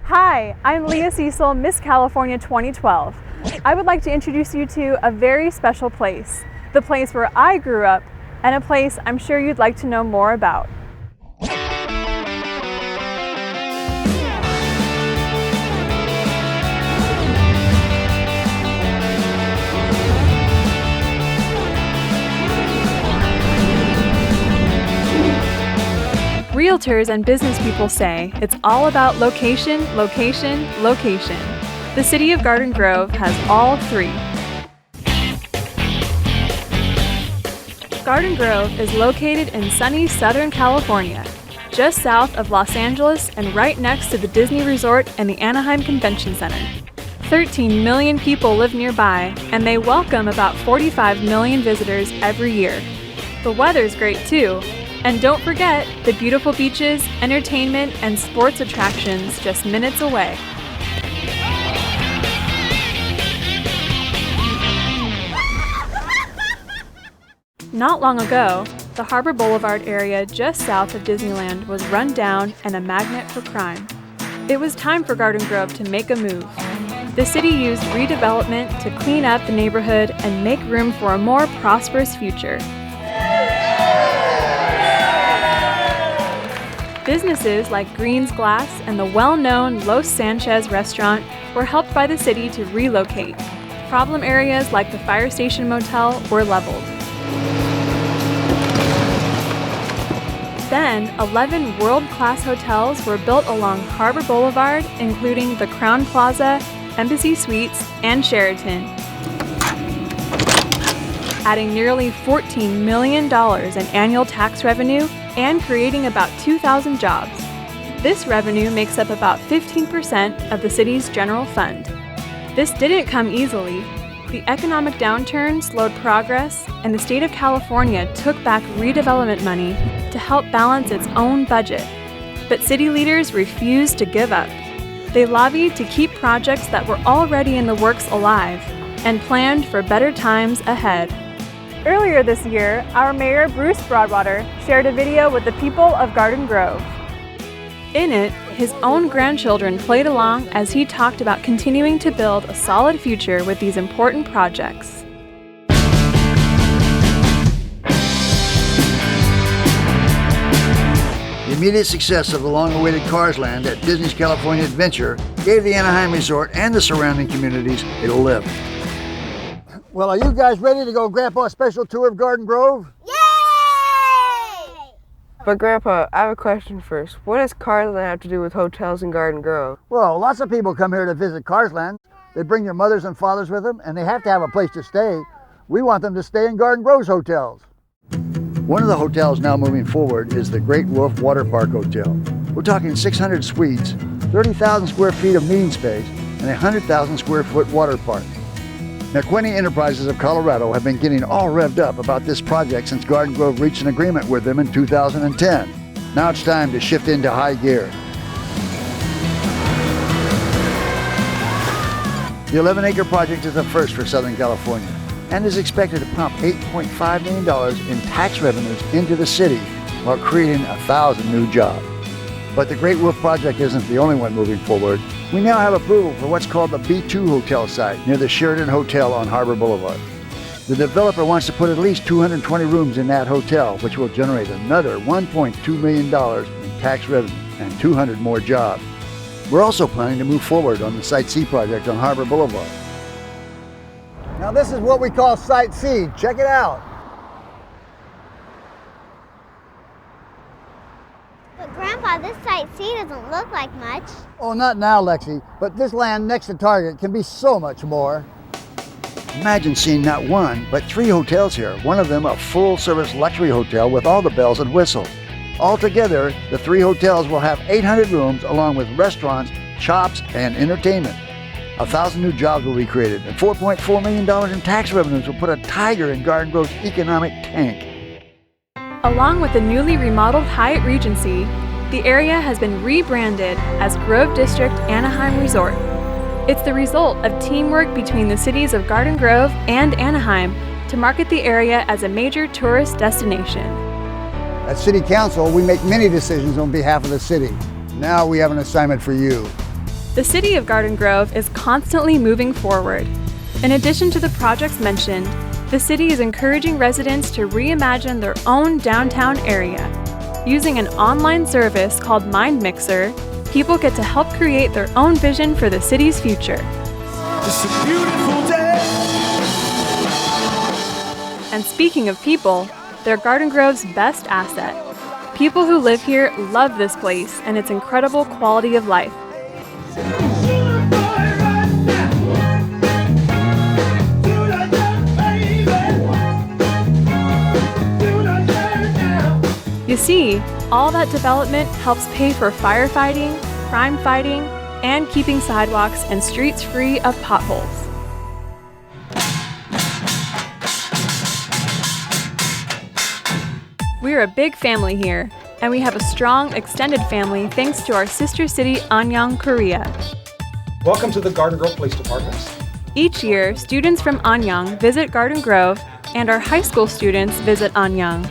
Hi, I'm Leah Cecil, Miss California 2012. I would like to introduce you to a very special place, the place where I grew up, and a place I'm sure you'd like to know more about. Realtors and business people say it's all about location, location, location. The city of Garden Grove has all three. Garden Grove is located in sunny Southern California, just south of Los Angeles and right next to the Disney Resort and the Anaheim Convention Center. 13 million people live nearby, and they welcome about 45 million visitors every year. The weather's great too. And don't forget the beautiful beaches, entertainment, and sports attractions just minutes away. Not long ago, the Harbor Boulevard area just south of Disneyland was run down and a magnet for crime. It was time for Garden Grove to make a move. The city used redevelopment to clean up the neighborhood and make room for a more prosperous future. Businesses like Green's Glass and the well-known Los Sanchez restaurant were helped by the city to relocate. Problem areas like the Fire Station Motel were leveled. Then, 11 world-class hotels were built along Harbor Boulevard, including the Crowne Plaza, Embassy Suites, and Sheraton, adding nearly $14 million in annual tax revenue and creating about 2,000 jobs. This revenue makes up about 15% of the city's general fund. This didn't come easily. The economic downturn slowed progress, and the state of California took back redevelopment money to help balance its own budget. But city leaders refused to give up. They lobbied to keep projects that were already in the works alive and planned for better times ahead. Earlier this year, our Mayor Bruce Broadwater shared a video with the people of Garden Grove. In it, his own grandchildren played along as he talked about continuing to build a solid future with these important projects. The immediate success of the long-awaited Cars Land at Disney's California Adventure gave the Anaheim Resort and the surrounding communities a lift. Well, are you guys ready to go Grandpa's special tour of Garden Grove? Yay! But Grandpa, I have a question first. What does Cars Land have to do with hotels in Garden Grove? Well, lots of people come here to visit Cars Land. They bring their mothers and fathers with them, and they have to have a place to stay. We want them to stay in Garden Grove's hotels. One of the hotels now moving forward is the Great Wolf Water Park Hotel. We're talking 600 suites, 30,000 square feet of meeting space, and a 100,000 square foot water park. Now, Quinny Enterprises of Colorado have been getting all revved up about this project since Garden Grove reached an agreement with them in 2010. Now it's time to shift into high gear. The 11-acre project is a first for Southern California and is expected to pump $8.5 million in tax revenues into the city while creating 1,000 new jobs. But the Great Wolf project isn't the only one moving forward. We now have approval for what's called the B2 hotel site near the Sheraton Hotel on Harbor Boulevard. The developer wants to put at least 220 rooms in that hotel, which will generate another $1.2 million in tax revenue and 200 more jobs. We're also planning to move forward on the Site C project on Harbor Boulevard. Now this is what we call Site C. Check it out. But Grandpa, this Site C doesn't look like much. Oh, not now, Lexi, but this land next to Target can be so much more. Imagine seeing not one, but 3 hotels here, one of them a full-service luxury hotel with all the bells and whistles. Altogether, the 3 hotels will have 800 rooms along with restaurants, shops, and entertainment. 1,000 new jobs will be created, and $4.4 million in tax revenues will put a tiger in Garden Grove's economic tank. Along with the newly remodeled Hyatt Regency, the area has been rebranded as Grove District Anaheim Resort. It's the result of teamwork between the cities of Garden Grove and Anaheim to market the area as a major tourist destination. At City Council, we make many decisions on behalf of the city. Now we have an assignment for you. The city of Garden Grove is constantly moving forward. In addition to the projects mentioned, the city is encouraging residents to reimagine their own downtown area. Using an online service called Mind Mixer, people get to help create their own vision for the city's future. It's a beautiful day. And speaking of people, they're Garden Grove's best asset. People who live here love this place and its incredible quality of life. You see, all that development helps pay for firefighting, crime fighting, and keeping sidewalks and streets free of potholes. We're a big family here, and we have a strong extended family thanks to our sister city, Anyang, Korea. Welcome to the Garden Grove Police Department. Each year, students from Anyang visit Garden Grove, and our high school students visit Anyang.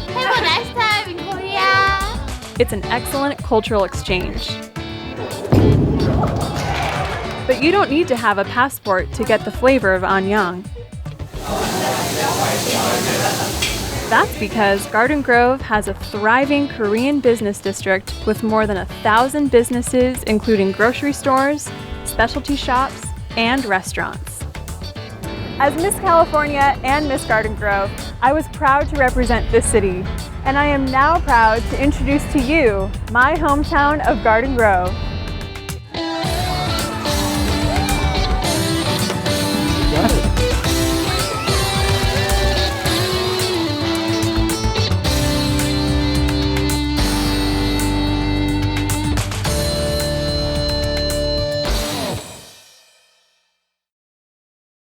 Have a nice time in Korea. It's an excellent cultural exchange. But you don't need to have a passport to get the flavor of Anyang. That's because Garden Grove has a thriving Korean business district with more than 1,000 businesses, including grocery stores, specialty shops, and restaurants. As Miss California and Miss Garden Grove, I was proud to represent this city, and I am now proud to introduce to you my hometown of Garden Grove.